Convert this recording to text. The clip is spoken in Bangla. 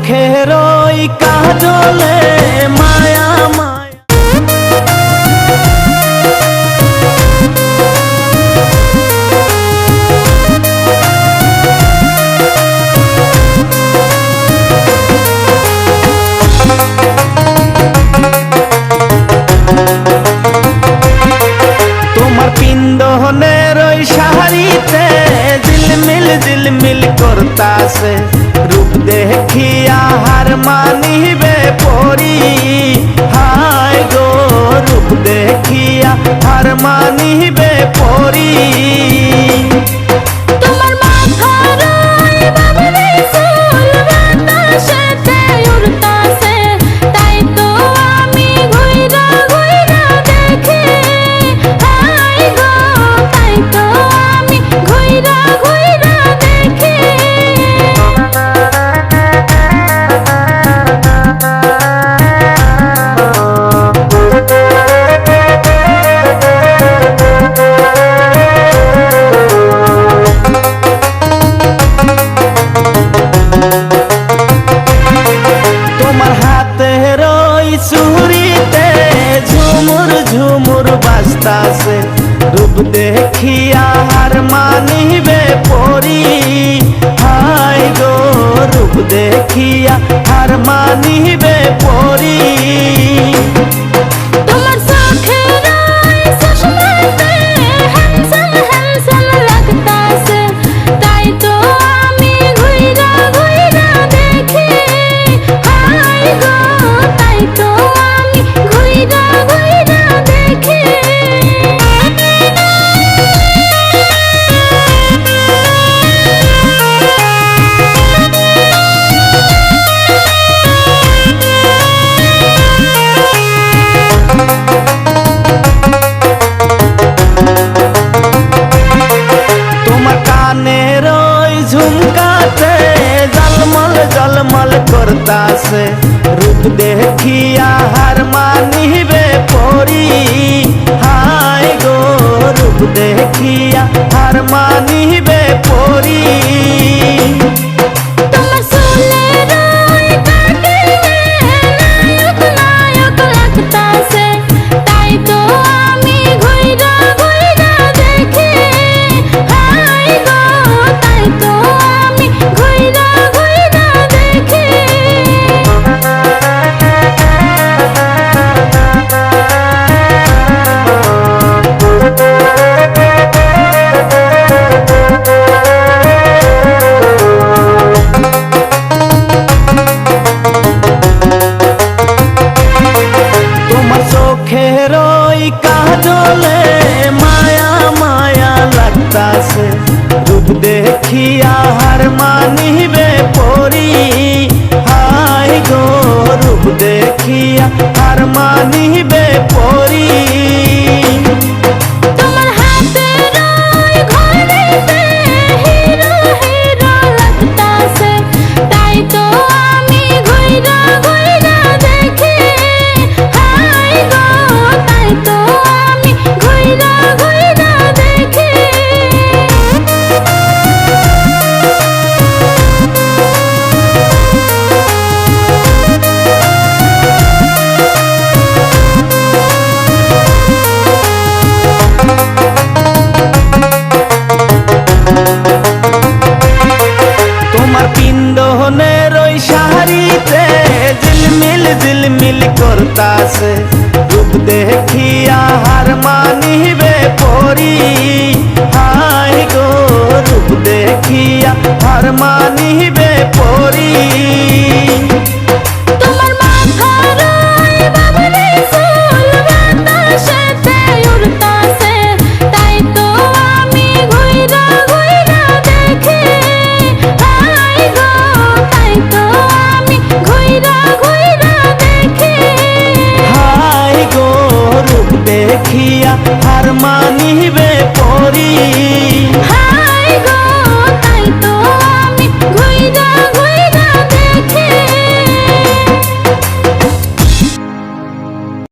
চোখের ওই কাজলে মায়া মায়া তোমার পিন্দনের ওই শাড়িতে ঝিলমিল ঝিলমিল করতাছে রূপ দেখিয়া হার মানিবে পরি হায় গো রূপ দেখিয়া হার মানিবে পরি তোমার মাথার ওই বাবুরে চুল বাতাসেতে উড়তাছে তাই তো আমি ঘুইরা ঘুইরা দেখি হায় গো তাই তো আমি ঘুইরা ঘুইরা দেখি তোমার হাতের ওই চুড়িতে ঝুমুর ঝুমুর বাজতাছে রূপ দেখিয়া হার মানিবে পরি হায় গো রূপ দেখিয়া হার মানিবে পরি তোমার চোখের ওই চশমাতে হ্যান্ডসাম হ্যান্ডসাম লাগতাছে তাই তো আমি ঘুইরা ঘুইরা দেখি হায় গো তাই তো আমি ঘুইরা ঘুইরা দেখি তোমার কানের ওই ঝুমকাতে জলমল জলমল করতাছে রূপ দেখিয়া হার মানিবে পরি হায় গো রূপ দেখিয়া হার মানিবে পরি তোমার চুলের ওই কাটিলে নায়ক নায়ক লাগতাছে তাই তো আমি ঘুইরা ঘুইরা দেখি হায় গো তাই তো আমি ঘুইরা ঘুইরা দেখি তোমার চোখের ওই কাজলে মায়া মায়া লাগতাছে রূপ দেখিয়া হার মানিবে পরি হায় গো রূপ দেখিয়া হার মানিবে পরি তোমার হাতের ওই ঘড়িতে হিরো হিরো লাগতাছে তাই তো আমি ঘুইরা ঘুইরা দেখি হায় গো তাই তো আমি ঘুইরা ঘুইরা দেখি তোমার পিন্দনের ওই শাড়িতে ঝিলমিল ঝিলমিল করতাছে রূপ দেখিয়া হার মানিবে পরি হায় গো রূপ দেখিয়া হার মানিবে পরি তোমার মাথার ওই বাবুরে চুল বাতাসেতে উড়তাছে তাই তো আমি ঘুইরা ঘুইরা দেখি হায় গো তাই তো আমি ঘুইরা ঘুইরা দেখি হায় গো রূপ দেখিয়া হার মানিবে পরি হায়